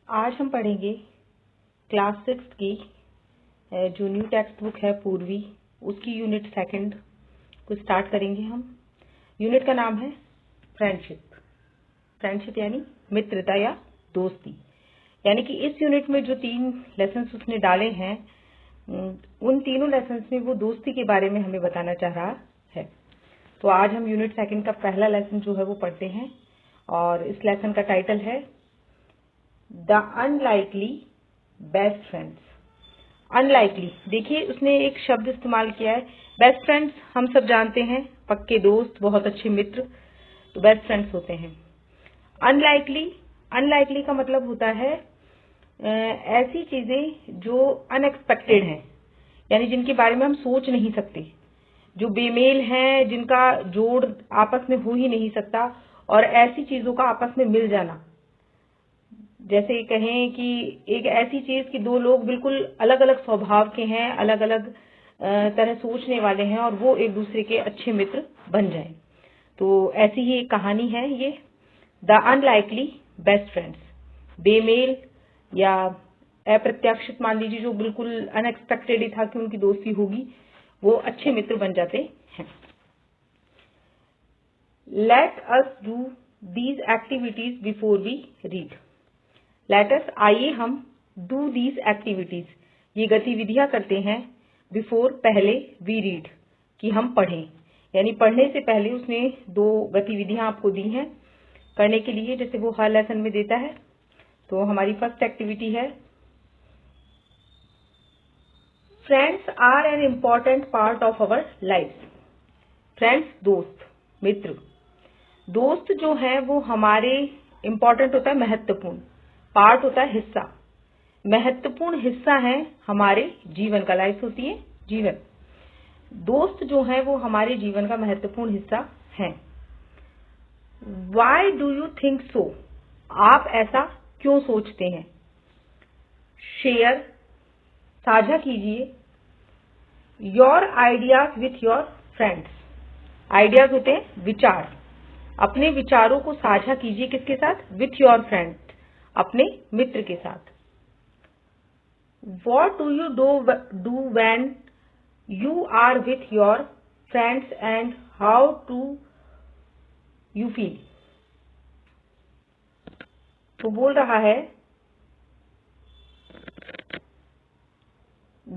आज हम पढ़ेंगे क्लास 6 की जो न्यू टेक्स्ट बुक है पूर्वी, उसकी यूनिट सेकंड को स्टार्ट करेंगे हम। यूनिट का नाम है फ्रेंडशिप। फ्रेंडशिप यानी मित्रता या दोस्ती। यानी कि इस यूनिट में जो 3 लेसन्स उसने डाले हैं, उन तीनों लेसन्स में वो दोस्ती के बारे में हमें बताना चाह रहा है। तो आज हम यूनिट सेकंड का पहला लेसन जो है वो पढ़ते हैं और इस लेसन का टाइटल है the unlikely best friends. Unlikely, देखिए उसने एक शब्द इस्तेमाल किया है। बेस्ट फ्रेंड्स हम सब जानते हैं, पक्के दोस्त, बहुत अच्छे मित्र, तो बेस्ट फ्रेंड्स होते हैं। अनलाइकली, अनलाइकली का मतलब होता है ऐसी चीजें जो अनएक्सपेक्टेड हैं, यानी जिनके बारे में हम सोच नहीं सकते, जो बेमेल हैं, जिनका जोड़ आपस में हो ही नहीं सकता, और ऐसी चीजों का आपस में मिल जाना। जैसे कहें कि एक ऐसी चीज कि दो लोग बिल्कुल अलग अलग स्वभाव के हैं, अलग अलग तरह सोचने वाले हैं, और वो एक दूसरे के अच्छे मित्र बन जाएं। तो ऐसी ही एक कहानी है ये, द अनलाइकली बेस्ट फ्रेंड्स। बेमेल या अप्रत्याशित मान लीजिए, जो बिल्कुल अनएक्सपेक्टेड ही था कि उनकी दोस्ती होगी, वो अच्छे मित्र बन जाते हैं। Let us do these activities before we read. Let's, आइए हम डू दीज एक्टिविटीज, ये गतिविधियां करते हैं, बिफोर, पहले, वी रीड, कि हम पढ़ें। यानी पढ़ने से पहले उसने 2 गतिविधियां आपको दी हैं करने के लिए, जैसे वो हर लेसन में देता है। तो हमारी फर्स्ट एक्टिविटी है friends are an important part of our life. Friends, दोस्त, मित्र। दोस्त जो है वो हमारे इम्पॉर्टेंट होता है, महत्वपूर्ण। पार्ट होता है हिस्सा, महत्वपूर्ण हिस्सा है हमारे जीवन का। लाइफ होती है जीवन, दोस्त जो है वो हमारे जीवन का महत्वपूर्ण हिस्सा है। Why do you think so, आप ऐसा क्यों सोचते हैं। शेयर, साझा कीजिए। Your ideas with your friends, ideas होते हैं विचार, अपने विचारों को साझा कीजिए किसके साथ, विथ योर फ्रेंड, अपने मित्र के साथ। What do you do when you are with your friends and how do you feel? तो बोल रहा है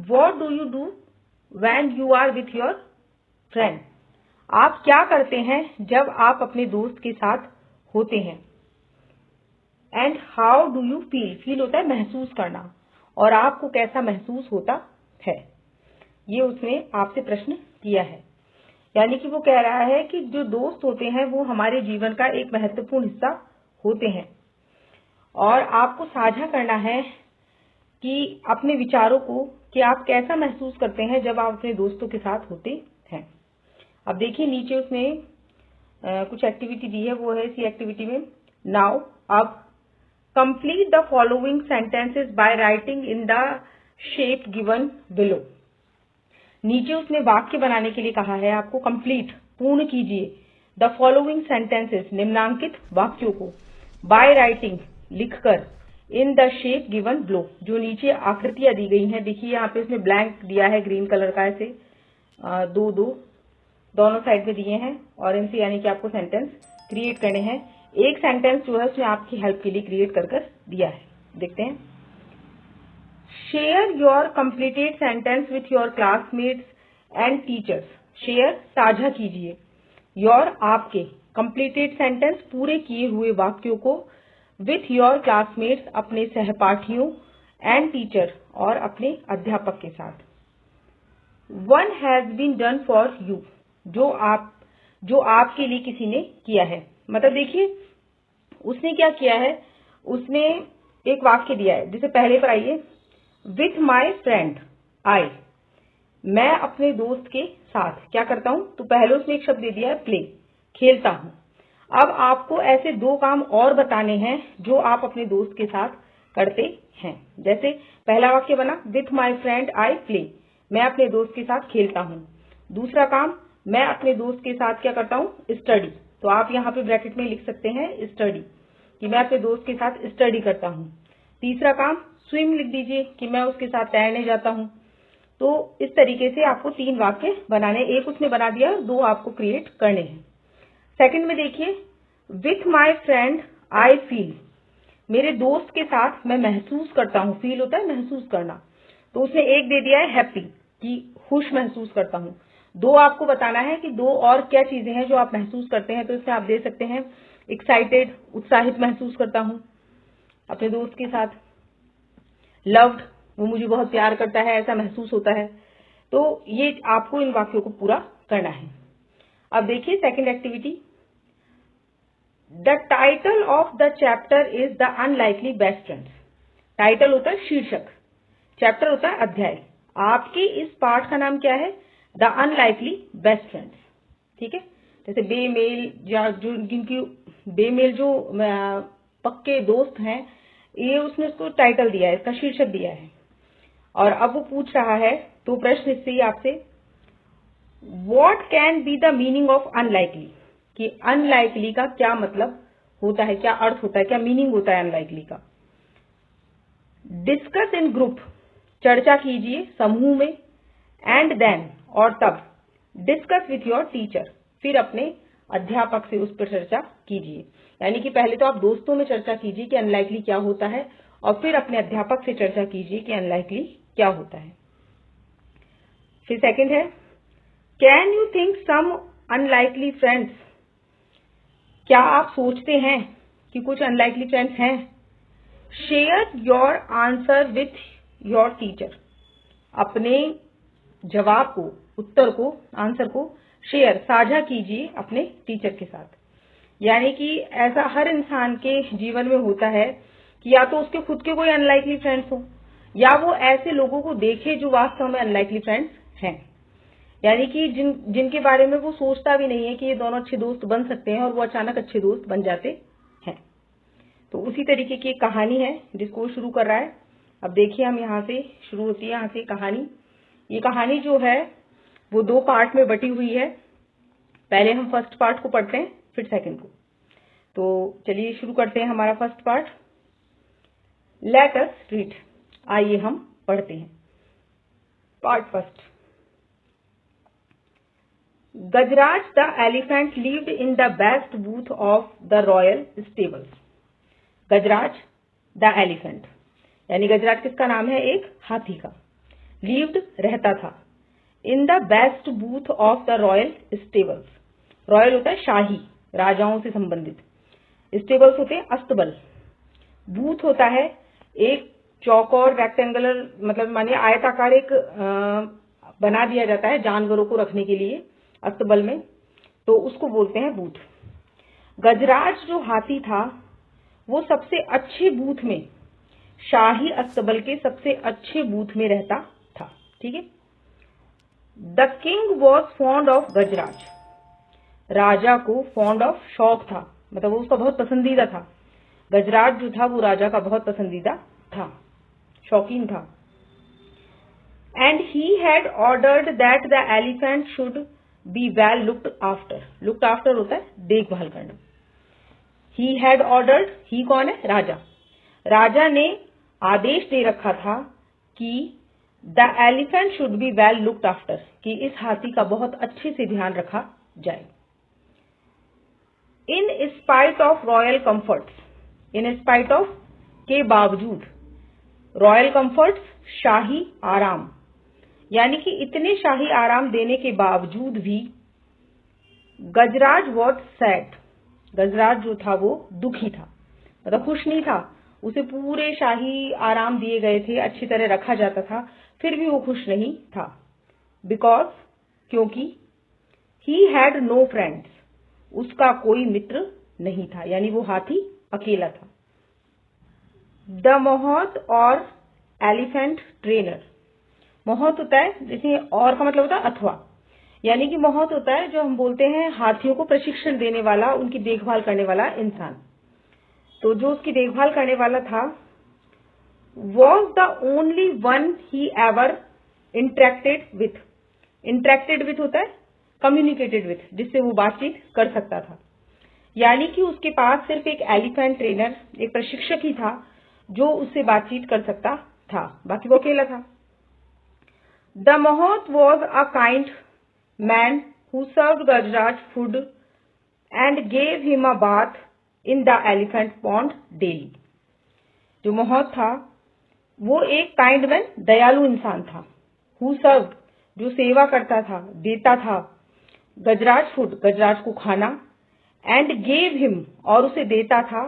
What do you do when you are with your friend? आप क्या करते हैं जब आप अपने दोस्त के साथ होते हैं। And how do you feel, feel होता है महसूस करना, और आपको कैसा महसूस होता है। ये उसने आपसे प्रश्न किया है। यानी कि वो कह रहा है कि जो दोस्त होते हैं वो हमारे जीवन का एक महत्वपूर्ण हिस्सा होते हैं, और आपको साझा करना है कि अपने विचारों को, कि आप कैसा महसूस करते हैं जब आप अपने दोस्तों के साथ होते हैं। अब देखिए नीचे उसने कुछ एक्टिविटी दी है, वो है इसी एक्टिविटी में नाउ, अब complete the following sentences by writing in the shape given below. नीचे उसने वाक्य बनाने के लिए कहा है आपको, कंप्लीट, पूर्ण कीजिए, द फॉलोइंग सेंटेंसेस, निम्नांकित वाक्यों को, बाय राइटिंग, लिखकर, इन द शेप गिवन बिलो, जो नीचे आकृतियां दी गई हैं। देखिए यहाँ पे उसने ब्लैंक दिया है ग्रीन कलर का, ऐसे दोनों साइड में दिए हैं, और इनसे यानी कि आपको सेंटेंस क्रिएट करने हैं। एक सेंटेंस जो है उसने आपकी हेल्प के लिए क्रिएट कर दिया है, देखते हैं। Share your completed sentence with your classmates and teachers. Share, साझा कीजिए, योर, आपके, कंप्लीटेड सेंटेंस, पूरे किए हुए वाक्यों को, विथ योर क्लासमेट्स, अपने सहपाठियों, एंड टीचर, और अपने अध्यापक के साथ। One has been done for you, जो आपके लिए किसी ने किया है। मतलब देखिए उसने क्या किया है, उसने एक वाक्य दिया है, जिसे पहले पर आइए, विथ माई फ्रेंड आई, मैं अपने दोस्त के साथ क्या करता हूं। तो पहले उसने एक शब्द दे दिया है प्ले, खेलता हूं। अब आपको ऐसे 2 काम और बताने हैं जो आप अपने दोस्त के साथ करते हैं। जैसे पहला वाक्य बना, with my friend I play, मैं अपने दोस्त के साथ खेलता हूं। दूसरा काम, मैं अपने दोस्त के साथ क्या करता हूं, स्टडी। तो आप यहाँ पे ब्रैकेट में लिख सकते हैं स्टडी, कि मैं अपने दोस्त के साथ स्टडी करता हूँ। तीसरा काम स्विम लिख दीजिए कि मैं उसके साथ तैरने जाता हूं। तो इस तरीके से आपको 3 वाक्य बनाने, एक उसने बना दिया, 2 आपको क्रिएट करने हैं। सेकंड में देखिए, with my friend I feel, मेरे दोस्त के साथ मैं महसूस करता हूँ। फील होता है महसूस करना, तो उसने एक दे दिया है हैप्पी, कि खुश महसूस करता हूँ। 2 आपको बताना है कि 2 और क्या चीजें हैं जो आप महसूस करते हैं। तो इसमें आप दे सकते हैं एक्साइटेड, उत्साहित महसूस करता हूँ अपने दोस्त के साथ। लव्ड, वो मुझे बहुत प्यार करता है, ऐसा महसूस होता है। तो ये आपको इन वाक्यों को पूरा करना है। अब देखिए second activity, the title of the chapter is the unlikely best friends. Title होता है शीर्षक, चैप्टर होता है अध्याय। आपके इस पाठ का नाम क्या है? The unlikely best friends. ठीक है, जैसे बेमेल या जो जिनकी बेमेल जो पक्के दोस्त हैं, ये उसने उसको टाइटल दिया है, इसका शीर्षक दिया है। और अब वो पूछ रहा है, तो प्रश्न इससे ही आपसे, what can be the meaning of unlikely, कि अनलाइकली का क्या मतलब होता है, क्या अर्थ होता है, क्या मीनिंग होता है अनलाइकली का। डिस्कस इन ग्रुप, चर्चा कीजिए समूह में। एंड देन, और तब। डिस्कस विथ योर टीचर, फिर अपने अध्यापक से उस पर चर्चा कीजिए। यानी कि पहले तो आप दोस्तों में चर्चा कीजिए कि अनलाइकली क्या होता है, और फिर अपने अध्यापक से चर्चा कीजिए कि अनलाइकली क्या होता है। फिर सेकंड है, can you think some unlikely friends, क्या आप सोचते हैं कि कुछ अनलाइकली फ्रेंड्स हैं। Share your answer with your teacher, अपने जवाब को, उत्तर को, आंसर को शेयर, साझा कीजिए अपने टीचर के साथ। यानी कि ऐसा हर इंसान के जीवन में होता है कि या तो उसके खुद के कोई अनलाइकली फ्रेंड्स हो, या वो ऐसे लोगों को देखे जो वास्तव में अनलाइकली फ्रेंड्स हैं। यानी कि जिनके बारे में वो सोचता भी नहीं है कि ये दोनों अच्छे दोस्त बन सकते हैं, और वो अचानक अच्छे दोस्त बन जाते हैं। तो उसी तरीके की एक कहानी है जिसको वो शुरू कर रहा है। अब देखिए, हम यहाँ से शुरू होती है यहाँ से कहानी। ये कहानी जो है वो 2 पार्ट में बटी हुई है। पहले हम फर्स्ट पार्ट को पढ़ते हैं, फिर सेकंड को। तो चलिए शुरू करते हैं हमारा first part. Let us read, आइए हम पढ़ते हैं। Part first. Gajraj the elephant lived in the best booth of the royal stables. Gajraj the elephant, यानी गजराज किसका नाम है? एक हाथी का। लिव्ड, रहता था। In the best booth of the royal stables, royal होता है शाही, राजाओं से संबंधित। स्टेबल्स होते हैं अस्तबल। बूथ होता है एक चौकोर रेक्टेंगुलर, मतलब मानिए आयताकार एक बना दिया जाता है जानवरों को रखने के लिए अस्तबल में, तो उसको बोलते हैं बूथ। गजराज जो हाथी था वो सबसे अच्छे बूथ में, शाही अस्तबल के सबसे अच्छे बूथ में रहता था। ठीक है। The king was fond of Gajraj, राजा को फॉन्ड ऑफ शौक था, मतलब वो उसका बहुत पसंदीदा था। गजराज जो था वो राजा का बहुत पसंदीदा था, शौकीन था। And he had ordered that the elephant should be well looked after. Looked after होता है देखभाल करना। ही हैड ऑर्डर्ड, ही कौन है? राजा। राजा ने आदेश दे रखा था कि the elephant should be well looked after, कि इस हाथी का बहुत अच्छे से ध्यान रखा जाए। In spite of royal comforts, in spite of के बावजूद, रॉयल कंफर्ट्स शाही आराम, यानी कि इतने शाही आराम देने के बावजूद भी गजराज वॉज सैड, गजराज जो था वो दुखी था, मतलब खुश नहीं था। उसे पूरे शाही आराम दिए गए थे, अच्छी तरह रखा जाता था, फिर भी वो खुश नहीं था। बिकॉज, क्योंकि ही हैड नो फ्रेंड्स, उसका कोई मित्र नहीं था, यानी वो हाथी अकेला था। द मोहत और एलिफेंट ट्रेनर, मोहत होता है, जैसे और का मतलब होता है अथवा, यानी कि मोहत होता है जो हम बोलते हैं हाथियों को प्रशिक्षण देने वाला, उनकी देखभाल करने वाला इंसान। तो जो उसकी देखभाल करने वाला था, was the only one he ever interacted with. Interacted with होता है कम्युनिकेटेड विथ, जिससे वो बातचीत कर सकता था। यानी कि उसके पास सिर्फ एक एलिफेंट ट्रेनर, एक प्रशिक्षक ही था जो उससे बातचीत कर सकता था, बाकी वो अकेला था। The mahout was a kind man who served Gajraj food and gave him a bath in the elephant pond daily. जो महोथ था वो एक काइंड मैन, दयालु इंसान था। हु सर्व्ड, जो सेवा करता था, देता था, गजराज फूड, गजराज को खाना, एंड गेव हिम, और उसे देता था,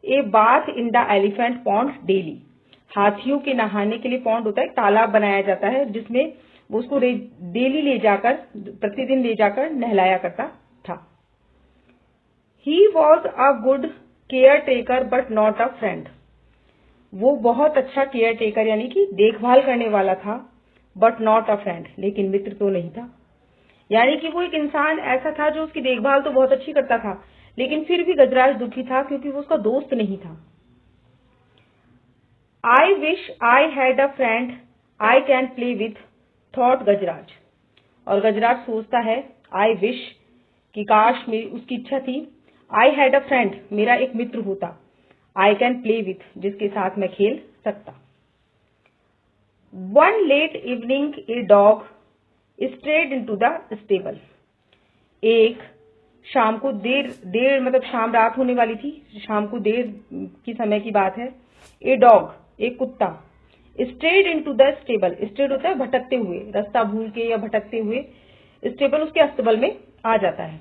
a bath in the elephant pond daily. हाथियों के नहाने के लिए पॉन्ड होता है, एक तालाब बनाया जाता है जिसमें वो उसको डेली ले जाकर, प्रतिदिन ले जाकर नहलाया करता था। He was a good care taker but not a friend. वो बहुत अच्छा केयर टेकर यानी कि देखभाल करने वाला था, बट नॉट अ फ्रेंड, लेकिन मित्र तो नहीं था। यानी कि वो एक इंसान ऐसा था जो उसकी देखभाल तो बहुत अच्छी करता था, लेकिन फिर भी गजराज दुखी था क्योंकि वो उसका दोस्त नहीं था। I wish I had a friend I can play with, thought Gajraj. और गजराज सोचता है, आई विश, कि काश, मेरी उसकी इच्छा थी, आई हैड अ फ्रेंड, मेरा एक मित्र होता, आई कैन प्ले विथ, जिसके साथ मैं खेल सकता। One let evening a dog strayed into the stable. एक शाम को देर मतलब शाम रात होने वाली थी, शाम को देर की समय की बात है। ए डॉग, एक कुत्ता, strayed into the stable, strayed होता है भटकते हुए, रास्ता भूल के या भटकते हुए, स्टेबल उसके अस्तबल में आ जाता है।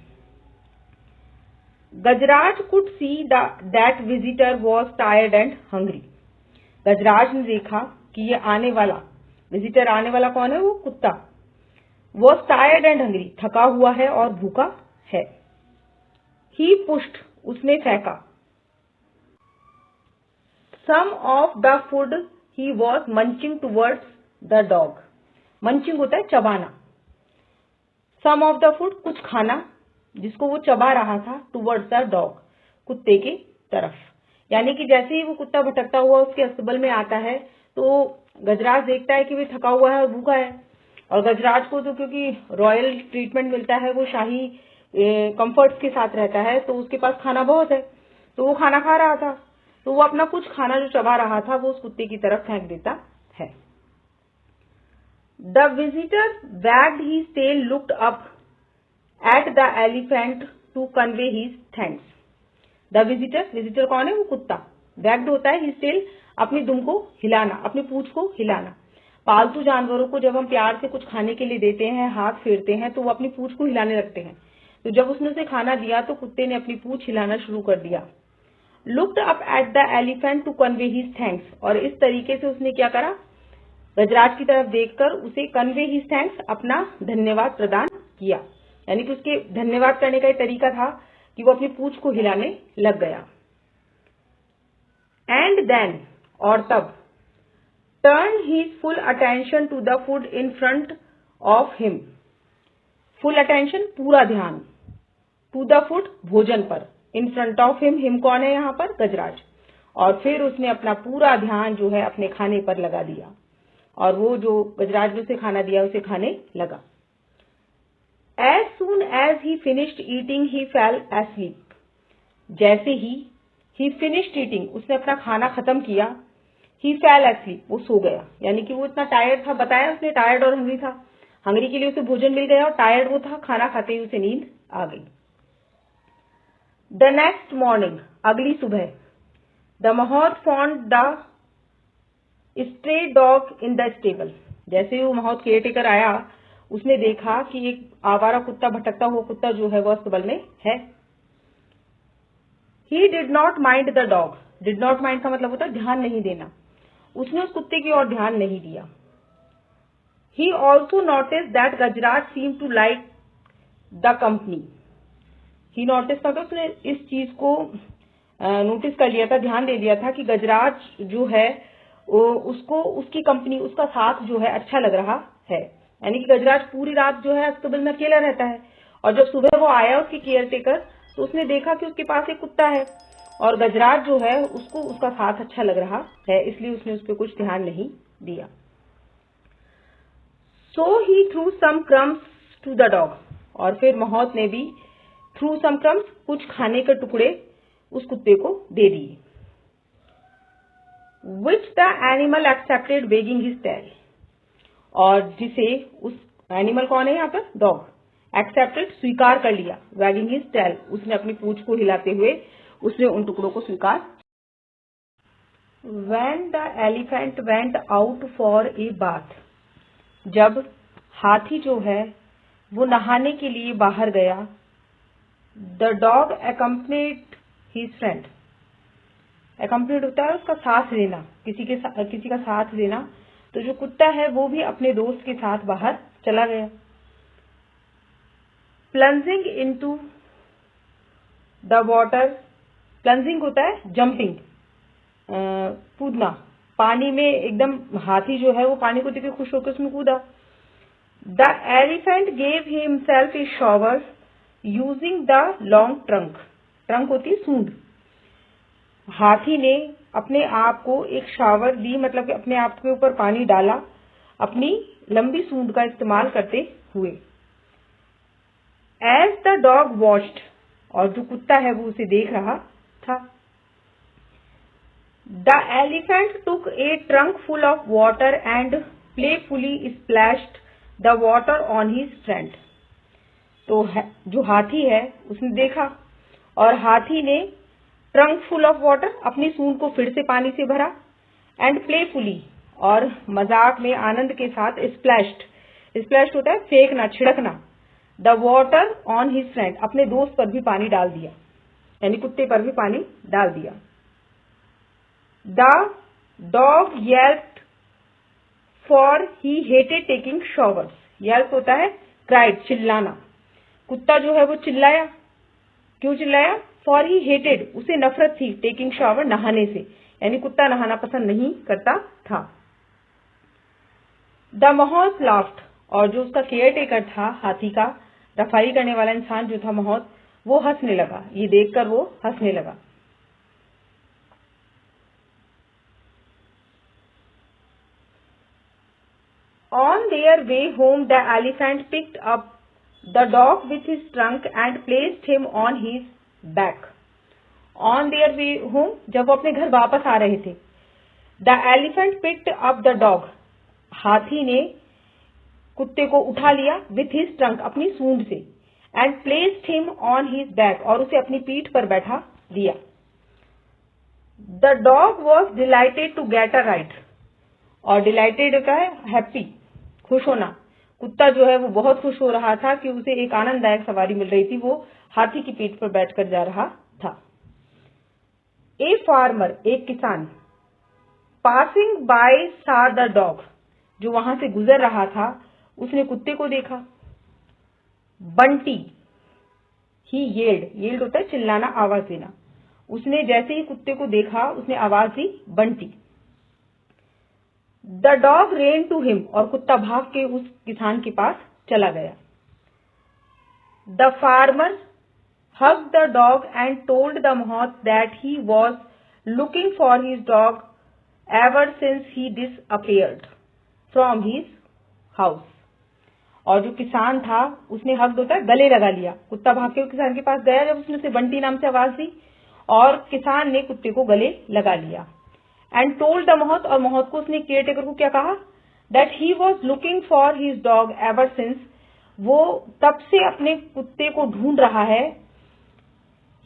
Gajraj could see that visitor was tired and hungry. Gajraj ने देखा कि ये आने वाला विजिटर, आने वाला कौन है? वो कुत्ता। वॉज टायर्ड एंड हंग्री, थका हुआ है और भूखा है। ही पुश्ड, उसने फेंका। Some of the food he was munching towards the dog. Munching होता है चबाना। सम ऑफ द फूड, कुछ खाना जिसको वो चबा रहा था, टूवर्ड्स द डॉग, कुत्ते की तरफ। यानी कि जैसे ही वो कुत्ता भटकता हुआ उसके अस्तबल में आता है तो गजराज देखता है कि वो थका हुआ है और भूखा है, और गजराज को तो क्योंकि रॉयल ट्रीटमेंट मिलता है, वो शाही कंफर्ट्स के साथ रहता है, तो उसके पास खाना बहुत है, तो वो खाना खा रहा था, तो वो अपना कुछ खाना जो चबा रहा था वो उस कुत्ते की तरफ फेंक देता है। The visitor wagged his tail, looked up at the elephant to convey his thanks. The visitor, visitor कौन है? वो कुत्ता। वैग्ड होता है हिज टेल, अपनी दुम को हिलाना, अपनी पूंछ को हिलाना। पालतू जानवरों को जब हम प्यार से कुछ खाने के लिए देते हैं, हाथ फेरते हैं, तो वो अपनी पूंछ को हिलाने लगते हैं। तो जब उसने उसे खाना दिया तो कुत्ते ने अपनी पूंछ हिलाना शुरू कर दिया। Looked up at the elephant to convey his thanks, और इस तरीके से उसने क्या करा? गजराज की तरफ देखकर उसे कन्वे हिज थैंक्स, अपना धन्यवाद प्रदान किया। यानी कि उसके धन्यवाद करने का एक तरीका था कि वो अपनी पूंछ को हिलाने लग गया। एंड देन, और तब, turn his full attention to the food in front of him. Full attention, पूरा ध्यान, टू द फूड, भोजन पर, in front of him, him कौन है यहाँ पर? गजराज। और फिर उसने अपना पूरा ध्यान जो है अपने खाने पर लगा दिया, और वो जो गजराज ने उसे खाना दिया उसे खाने लगा। As soon as he finished eating he fell asleep. जैसे ही फिनिश्ड ईटिंग, उसने अपना खाना खत्म किया, ही फेल एस्लीप, वो सो गया। यानी कि वो इतना टायर्ड था, बताया उसने, टायर्ड और हंगरी था। हंगरी के लिए उसे भोजन मिल गया और टायर्ड वो था, खाना खाते ही उसे नींद आ गई। द नेक्स्ट मॉर्निंग, अगली सुबह, the mahout found the stray dog in the stable. जैसे ही वो महोथ केयरटेकर आया, उसने देखा कि एक आवारा कुत्ता, भटकता हुआ कुत्ता जो है वो अस्तबल में है। He did not mind the dog. Did not mind का मतलब होता है ध्यान नहीं देना। उसने उस कुत्ते की ओर ध्यान नहीं दिया। He also notice that Gajraj seem to like the company. He notice का, उसने इस चीज को नोटिस कर लिया था, ध्यान दे दिया था कि गजराज जो है उसको उसकी कंपनी, उसका साथ जो है अच्छा लग रहा है। यानी कि गजराज पूरी रात जो है अस्तबल में अकेला रहता है, और जब सुबह वो आया उसकी केयर टेकर, तो उसने देखा कि उसके पास एक कुत्ता है और गजराज जो है उसको उसका साथ अच्छा लग रहा है, इसलिए उसने उस पर कुछ ध्यान नहीं दिया। So he threw some crumbs to the dog. और फिर महोथ ने भी थ्रू सम क्रम्स, कुछ खाने के टुकड़े उस कुत्ते को दे दिए। Which the animal accepted wagging his tail, और जिसे उस एनिमल कौन है यहाँ पर, डॉग, एक्सेप्टेड स्वीकार कर लिया, वैगिंग हिज टेल उसने अपनी पूंछ को हिलाते हुए उसने उन टुकड़ों को स्वीकार। When the elephant went out for a bath, जब हाथी जो है वो नहाने के लिए बाहर गया, the dog accompanied his friend, accompanied होता है उसका साथ देना, किसी का साथ देना, तो जो कुत्ता है वो भी अपने दोस्त के साथ बाहर चला गया। Plunging into the water, plunging होता है जंपिंग, कूदना, पानी में एकदम हाथी जो है वो पानी को देख खुश होकर उसमें कूदा। The elephant gave himself A shower using the long trunk, trunk होती है सूंड, हाथी ने अपने आप को एक शावर दी, मतलब कि अपने आप के ऊपर पानी डाला अपनी लंबी सूंड का इस्तेमाल करते हुए। एज द डॉग वॉच्ड, और जो कुत्ता है वो उसे देख रहा था। The elephant took A trunk full of water and playfully splashed the water on his friend, तो जो हाथी है उसने देखा और हाथी ने ट्रंक फुल ऑफ वाटर, अपनी सूंड को फिर से पानी से भरा, एंड प्लेफुली, और मजाक में आनंद के साथ, स्प्लैश्ड, स्प्लैश्ड होता है फेंकना, छिड़कना, the water on his friend, अपने दोस्त पर भी पानी डाल दिया, यानी कुत्ते पर भी पानी डाल दिया। The dog yelped for he hated taking showers, yelp होता है क्राइड, चिल्लाना, कुत्ता जो है वो चिल्लाया, क्यों चिल्लाया, फॉर ही हेटेड, उसे नफरत थी, टेकिंग शॉवर, नहाने से, यानी कुत्ता नहाना पसंद नहीं करता था। द महोत लाफ्ड, और जो उसका केयर टेकर था हाथी का, रफाई करने वाला इंसान जो था महोत, वो हंसने लगा, ये देखकर वो हंसने लगा। On their way home, the elephant picked up the dog with his trunk and placed him on his back. On their way home, जब वो अपने घर वापस आ रहे थे, the elephant picked up the dog, हाथी ने कुत्ते को उठा लिया, with his trunk, अपनी सूंड से, and placed him on his back, और उसे अपनी पीठ पर बैठा दिया। The dog was delighted to get a ride, और डिलाइटेड होता है हैप्पी, खुश होना, कुत्ता जो है वो बहुत खुश हो रहा था कि उसे एक आनंददायक सवारी मिल रही थी, वो हाथी की पीठ पर बैठकर जा रहा था। ए फार्मर, एक किसान, पासिंग बाय सा द डॉग, जो वहां से गुजर रहा था उसने कुत्ते को देखा। बंटी, ही येल्ड, येल्ड होता है चिल्लाना, आवाज देना, उसने जैसे ही कुत्ते को देखा उसने आवाज दी Bunty. The dog ran to him, और कुत्ता भाग के उस किसान के पास चला गया। The farmer hug the dog and told the महोत that he was looking for his dog ever since he disappeared from his house, और जो किसान था उसने हग होता है गले लगा लिया, कुत्ता भाग के किसान के पास गया जब उसने उसे बंटी नाम से आवाज दी, और किसान ने कुत्ते को गले लगा लिया। एंड टोल्ड द महोत, और महोत को उसने केयर टेकर को क्या कहा, that he was looking for his dog ever since, वो तब से अपने कुत्ते को ढूंढ रहा है,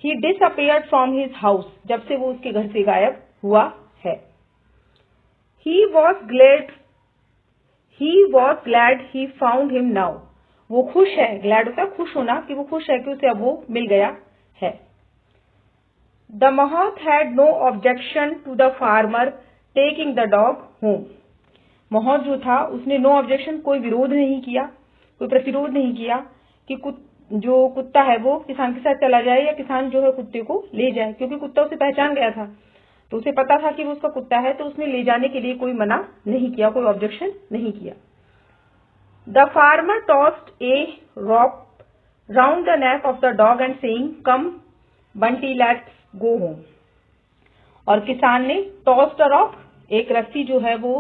ही डिसअपियर्ड फ्रॉम हिज हाउस, जब से वो उसके घर से गायब हुआ है। He was glad he found him now, वो खुश है, ग्लैड होता है खुश होना, कि वो खुश है कि उसे अब वो मिल गया है। The Mahout had no objection to the farmer taking the dog home. महोत जो था उसने नो ऑब्जेक्शन, कोई विरोध नहीं किया, कोई प्रतिरोध नहीं किया कि जो कुत्ता है वो किसान के साथ चला जाए या किसान जो है कुत्ते को ले जाए, क्योंकि कुत्ता उसे पहचान गया था, तो उसे पता था कि वो उसका कुत्ता है, तो उसने ले जाने के लिए कोई मना नहीं किया, कोई ऑब्जेक्शन नहीं किया। The farmer tossed a rock round the neck of the dog and saying come Bunty let's go home, और किसान ने टॉस्ड अ रॉक, एक रस्सी जो है वो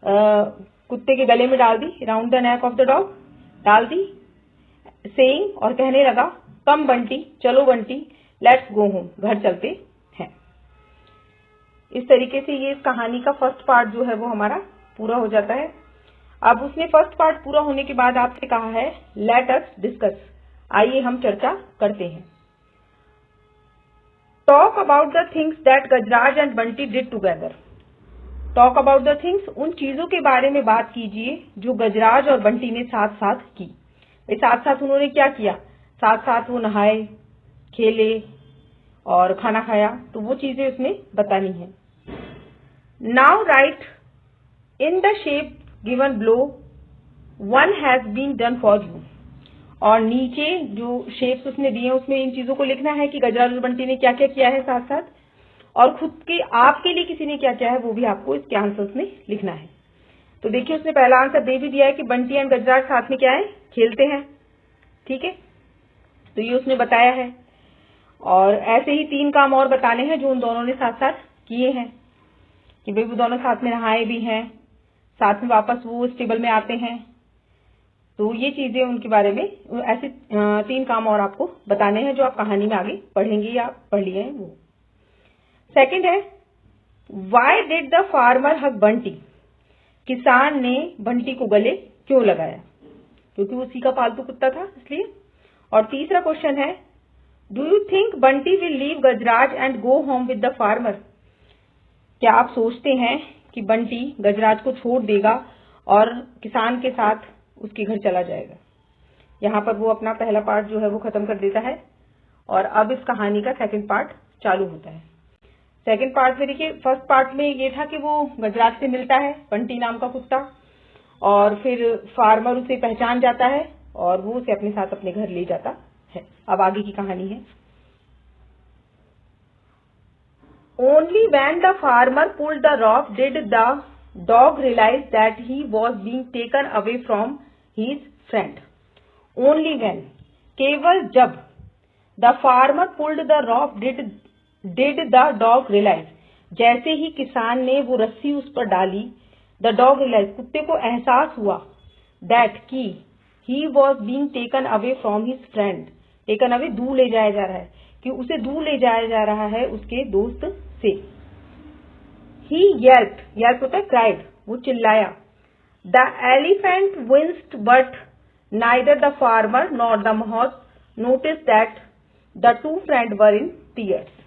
कुत्ते के गले में डाल दी, round the neck of the dog डाल दी, सेइंग, और कहने लगा कम बंटी, चलो बंटी, लेट्स गो होम, घर चलते हैं। इस तरीके से ये इस कहानी का फर्स्ट पार्ट जो है वो हमारा पूरा हो जाता है। अब उसने फर्स्ट पार्ट पूरा होने के बाद आपसे कहा है लेट अस डिस्कस, आइए हम चर्चा करते हैं। Talk about the things that Gajraj and Bunty did together. Talk about the things, उन चीजों के बारे में बात कीजिए जो गजराज और बंटी ने साथ साथ की। साथ साथ उन्होंने क्या किया, साथ साथ वो नहाए, खेले और खाना खाया, तो वो चीजें उसने बतानी है। Now write in the shape given below one has been done for you. और नीचे जो शेप्स उसने दिए उसमें इन चीजों को लिखना है कि गजराज और बंटी ने क्या क्या किया है साथ साथ, और खुद के आपके लिए किसी ने क्या किया है वो भी आपको इसके आंसर्स में लिखना है। तो देखिए उसने पहला आंसर दे भी दिया है कि बंटी एंड गजराज साथ में क्या है, खेलते हैं। ठीक है, तो ये उसने बताया है। और ऐसे ही 3 काम और बताने हैं जो उन दोनों ने साथ साथ किए हैं, कि भाई वो दोनों साथ में नहाए भी हैं, साथ में वापस वो इस टेबल में आते हैं। तो ये चीजें उनके बारे में ऐसे 3 काम और आपको बताने हैं जो आप कहानी में आगे पढ़ेंगे या पढ़ लिए हैं वो। सेकंड है व्हाई डिड द फार्मर हग बंटी। किसान ने बंटी को गले क्यों लगाया, क्योंकि वो उसी का पालतू कुत्ता था इसलिए। और तीसरा क्वेश्चन है do you think Bunty will leave Gajraj and go home with the farmer. क्या आप सोचते हैं कि बंटी गजराज को छोड़ देगा और किसान के साथ उसके घर चला जाएगा। यहाँ पर वो अपना पहला पार्ट जो है वो खत्म कर देता है और अब इस कहानी का सेकंड पार्ट चालू होता है। सेकंड पार्ट में देखिए, फर्स्ट पार्ट में ये था कि वो गजराज से मिलता है, बंटी नाम का कुत्ता, और फिर फार्मर उसे पहचान जाता है और वो उसे अपने साथ अपने घर ले जाता है। अब आगे की कहानी है। Only when the farmer pulled the rock did the dog realise that he was being taken away from his friend. Only when, केवल जब, the farmer pulled the rock did the dog realise, जैसे ही किसान ने वो रस्सी उस पर डाली, द डॉग रियलाइज, कुत्ते को एहसास हुआ, दैट की ही was being taken away from his friend. Taken away, दूर ले जाया जा रहा है, कि उसे दूर ले जाया जा रहा है उसके दोस्त से। ही येल्प्ड, येल्प होता है क्राइड, वो चिल्लाया। The elephant winced but neither the farmer nor the mahout noticed that the two friend were in tears.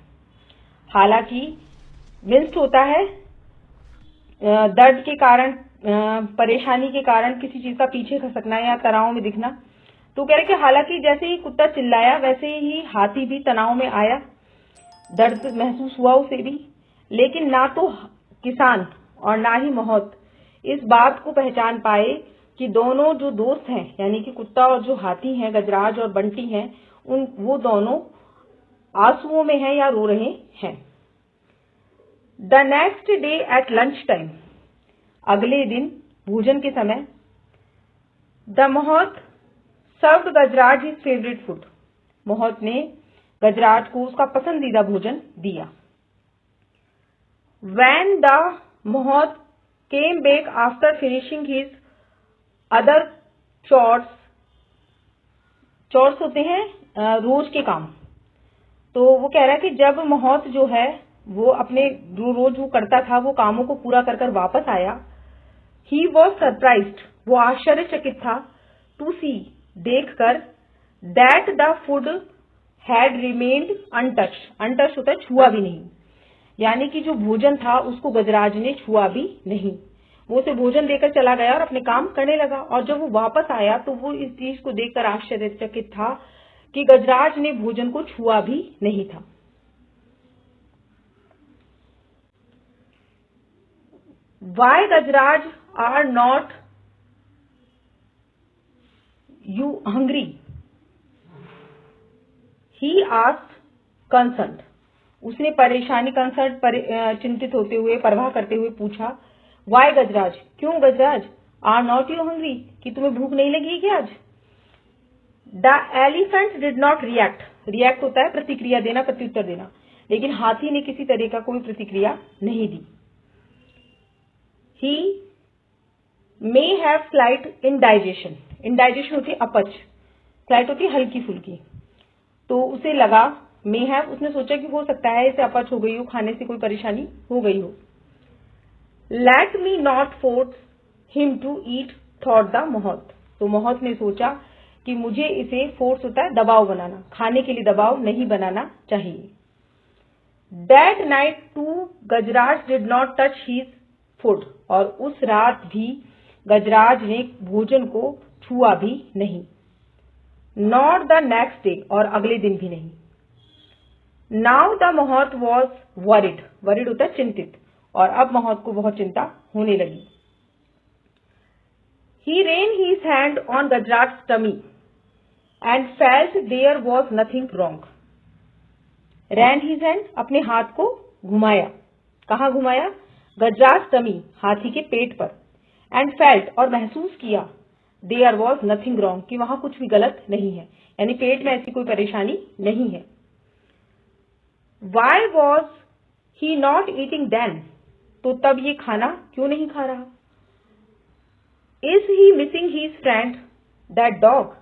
हालांकि विंस्ड होता है दर्द के कारण, परेशानी के कारण किसी चीज का पीछे खसकना या तनाव में दिखना। तो कह रहे कि हालांकि जैसे ही कुत्ता चिल्लाया वैसे ही हाथी भी तनाव में आया, दर्द महसूस हुआ उसे भी, लेकिन ना तो किसान और ना ही महोत इस बात को पहचान पाए कि दोनों जो दोस्त हैं, यानी कि कुत्ता और जो हाथी हैं, गजराज और बंटी हैं, वो दोनों आंसुओं में हैं या रो रहे हैं। The next day at lunch time, अगले दिन भोजन के समय, the महोत served Gajraj his favourite food. महोत ने गजराज को उसका पसंदीदा भोजन दिया। When the Mohoth came back after finishing his other chores, chores होते हैं रोज के काम। तो वो कह रहा है कि जब महोत जो है वो अपने जो रोज वो करता था वो कामों को पूरा कर कर वापस आया, he was surprised, वो आश्चर्यचकित था, to see, देखकर, that the food had remained untouched, untouched होता है छुआ भी नहीं, यानी कि जो भोजन था उसको गजराज ने छुआ भी नहीं। वो उसे भोजन देकर चला गया और अपने काम करने लगा, और जब वो वापस आया तो वो इस चीज को देखकर आश्चर्यचकित था कि गजराज ने भोजन को छुआ भी नहीं था। Why Gajraj are not you hungry, he asked concerned, उसने परेशानी कंसर्न चिंतित होते हुए, परवाह करते हुए पूछा। वाई गजराज, क्यों गजराज, आर नॉट यू हंग्री, कि तुम्हें भूख नहीं लगी क्या आज। The elephant did not react, react होता है प्रतिक्रिया देना, प्रत्युत्तर देना, लेकिन हाथी ने किसी तरह का कोई प्रतिक्रिया नहीं दी। He may have slight indigestion, indigestion होती है अपच, स्लाइट होती है हल्की फुल्की, तो उसे लगा, मे हैव, उसने सोचा कि हो सकता है इसे अपच हो गई हो, खाने से कोई परेशानी हो गई हो। Let me not force him to eat, thought the mahout, तो मोहत ने सोचा कि मुझे इसे फोर्स होता है दबाव बनाना, खाने के लिए दबाव नहीं बनाना चाहिए। That night too Gajraj did not touch his food, और उस रात भी गजराज ने भोजन को छुआ भी नहीं। नॉट द नेक्स्ट डे, और अगले दिन भी नहीं। नाउ द मोहत वॉज वरिड, वरिड होता है चिंतित, और अब मोहत को बहुत चिंता होने लगी। He ran his hand on Gajraj tummy and felt there was nothing wrong. Ran his hand, अपने हाथ को घुमाया, कहाँ घुमाया? गजराज टमी, हाथी के पेट पर। एंड फेल्ट, और महसूस किया, देयर वॉज नथिंग रॉन्ग, कि वहां कुछ भी गलत नहीं है, यानी पेट में ऐसी कोई परेशानी नहीं है। Why was he not eating then, तो तब ये खाना क्यों नहीं खा रहा? Is he missing his friend that dog,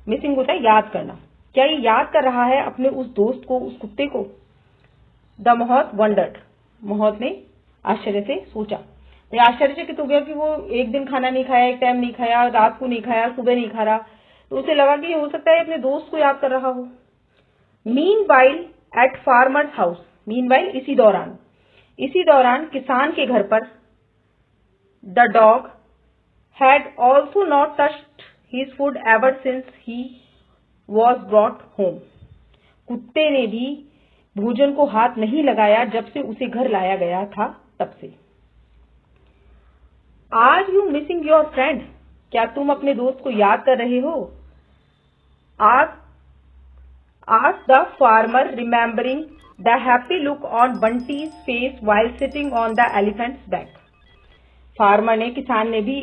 missing होता है याद करना, क्या ये याद कर रहा है अपने उस दोस्त को, उस कुत्ते को? द मोहत वंडर्ड, मोहत ने आश्चर्य से सोचा, तो आश्चर्यचकित हो गया कि वो एक दिन खाना नहीं खाया, एक टाइम नहीं खाया, रात को नहीं खाया, सुबह नहीं खा रहा, तो उसे लगा कि हो सकता है अपने दोस्त को याद कर रहा हो। Mean while at farmers house, mean while इसी दौरान किसान के घर पर, the dog had also not touched his food ever since he was brought home, कुत्ते ने भी भोजन को हाथ नहीं लगाया जब से उसे घर लाया गया था तब से। Are you missing your friend, क्या तुम अपने दोस्त को याद कर रहे हो? Asked the farmer, remembering the happy look on Bunty's face while sitting on the elephant's back. Farmer ने, किसान ने भी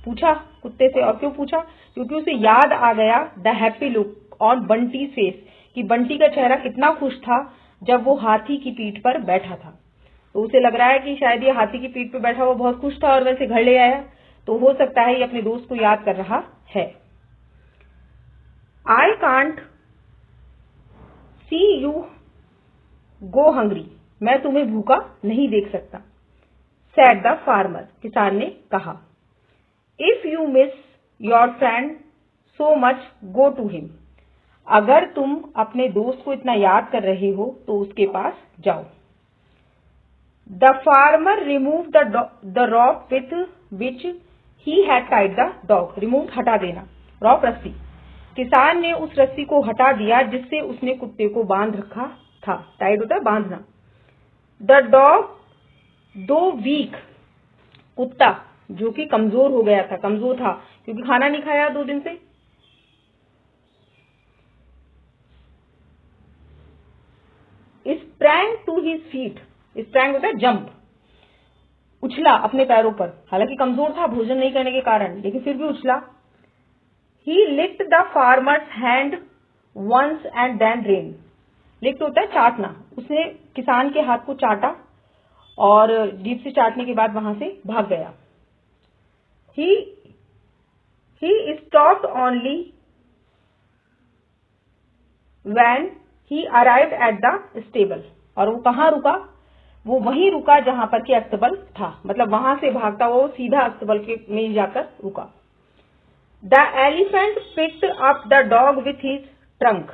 पूछा कुत्ते से, और क्यों पूछा? क्योंकि उसे याद आ गया the happy look on Bunty's face, कि बंटी का चेहरा कितना खुश था जब वो हाथी की पीठ पर बैठा था। तो उसे लग रहा है कि शायद ये हाथी की पीठ पर बैठा हुआ बहुत खुश था और वैसे घर ले आया, तो हो सकता है ये अपने दोस्त को याद कर रहा है। I can't see you go hungry, मैं तुम्हें भूखा नहीं देख सकता। सेड द फार्मर, किसान ने कहा। If you miss your friend so much go to him, अगर तुम अपने दोस्त को इतना याद कर रहे हो तो उसके पास जाओ। The farmer remove the rope with which he had tied the dog, remove हटा देना, रॉप रस्सी, किसान ने उस रस्सी को हटा दिया जिससे उसने कुत्ते को बांध रखा था, टाइड होता है बांधना। द डॉग दो वीक, कुत्ता जो कि कमजोर हो गया था, कमजोर था क्योंकि खाना नहीं खाया 2 दिन से, sprang to his feet, sprang होता है जंप, उछला अपने पैरों पर, हालांकि कमजोर था भोजन नहीं करने के कारण, लेकिन फिर भी उछला। He licked the farmer's hand once and then ran, licked होता है चाटना, उसने किसान के हाथ को चाटा और जीभ से चाटने के बाद वहां से भाग गया। He stopped only when he arrived at the stable, और वो कहाँ रुका? वो वहीं रुका जहां पर कि अस्तबल था, मतलब वहां से भागता हुआ वो सीधा अस्तबल के में जाकर रुका। The elephant picked up the dog with his trunk,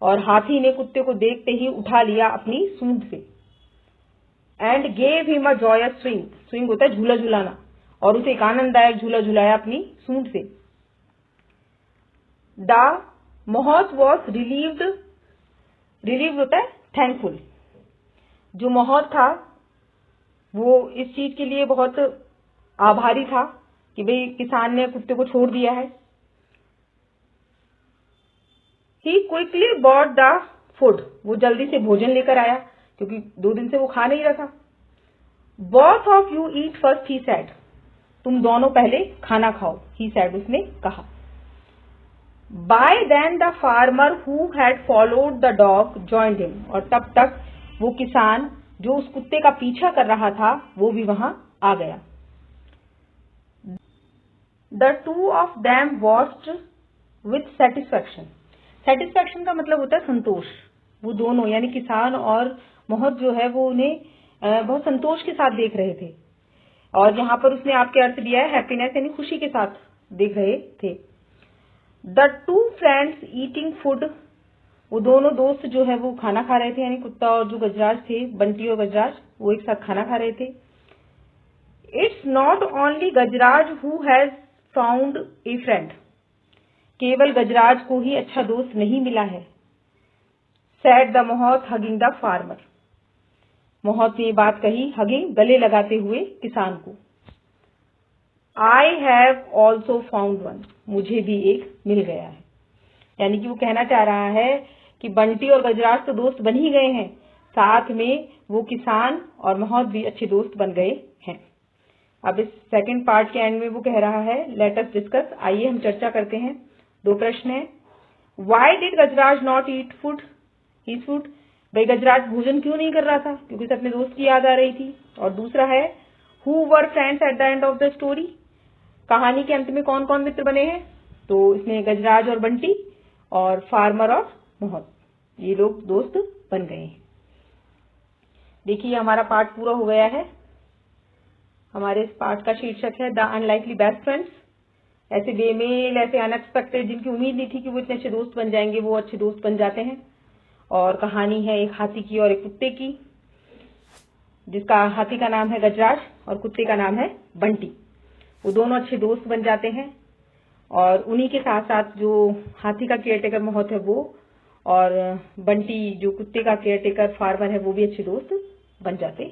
और हाथी ने कुत्ते को देखते ही उठा लिया अपनी सूंड से। And gave him a joyous swing, swing होता है झूला झुलाना, और उसे एक आनंददायक झूला झुलाया अपनी सूंड से। द मोहत वॉज रिलीव्ड, रिलीव होता है थैंकफुल, जो मोहत था वो इस चीज के लिए बहुत आभारी था कि भाई किसान ने कुत्ते को छोड़ दिया है। ही क्विकली बॉट द फूड, वो जल्दी से भोजन लेकर आया क्योंकि 2 दिन से वो खा नहीं रहा था। Both of you eat first, he said, तुम दोनों पहले खाना खाओ, ही सैड, उसने कहा। By then the farmer who had followed the dog joined him, और तब तक वो किसान जो उस कुत्ते का पीछा कर रहा था वो भी वहां आ गया। The two of them watched with satisfaction, satisfaction का मतलब होता है संतोष, वो दोनों यानी किसान और मोहत जो है वो उन्हें बहुत संतोष के साथ देख रहे थे। और यहाँ पर उसने आपके अर्थ दिया है हैप्पीनेस यानी खुशी के साथ देख रहे थे। The two friends eating food, वो दोनों दोस्त जो है वो खाना खा रहे थे, यानी कुत्ता और जो गजराज थे, बंटी और गजराज, वो एक साथ खाना खा रहे थे। It's not only Gajraj who has found a friend, केवल गजराज को ही अच्छा दोस्त नहीं मिला है। सैड द मोहत हगिंग द फार्मर, मोहत ने ये बात कही हगिंग गले लगाते हुए किसान को। I have also found one, मुझे भी एक मिल गया है। यानी कि वो कहना चाह रहा है कि बंटी और गजराज तो दोस्त बन ही गए हैं, साथ में वो किसान और मोहत भी अच्छे दोस्त बन गए हैं। अब इस सेकंड पार्ट के एंड में वो कह रहा है लेट अस डिस्कस, आइए हम चर्चा करते हैं। दो प्रश्न है। Why did Gajraj not eat food his food, भाई गजराज भोजन क्यों नहीं कर रहा था, क्योंकि उसे अपने दोस्त की याद आ रही थी। और दूसरा है who were friends at the end of the story, कहानी के अंत में कौन कौन मित्र बने हैं, तो इसमें गजराज और बंटी और फार्मर और मोहत, ये लोग दोस्त बन गए हैं। देखिए हमारा पार्ट पूरा हो गया है। हमारे इस पार्ट का शीर्षक है द अनलाइकली बेस्ट फ्रेंड्स, ऐसे बेमेल, ऐसे अनएक्सपेक्टेड, जिनकी उम्मीद नहीं थी कि वो इतने अच्छे दोस्त बन जाएंगे, वो अच्छे दोस्त बन जाते हैं। और कहानी है एक हाथी की और एक कुत्ते की, जिसका हाथी का नाम है गजराज और कुत्ते का नाम है बंटी। वो दोनों अच्छे दोस्त बन जाते हैं और उन्हीं के साथ साथ जो हाथी का केयरटेकर मोहत है वो, और बंटी जो कुत्ते का केयरटेकर फार्मर है, वो भी अच्छे दोस्त बन जाते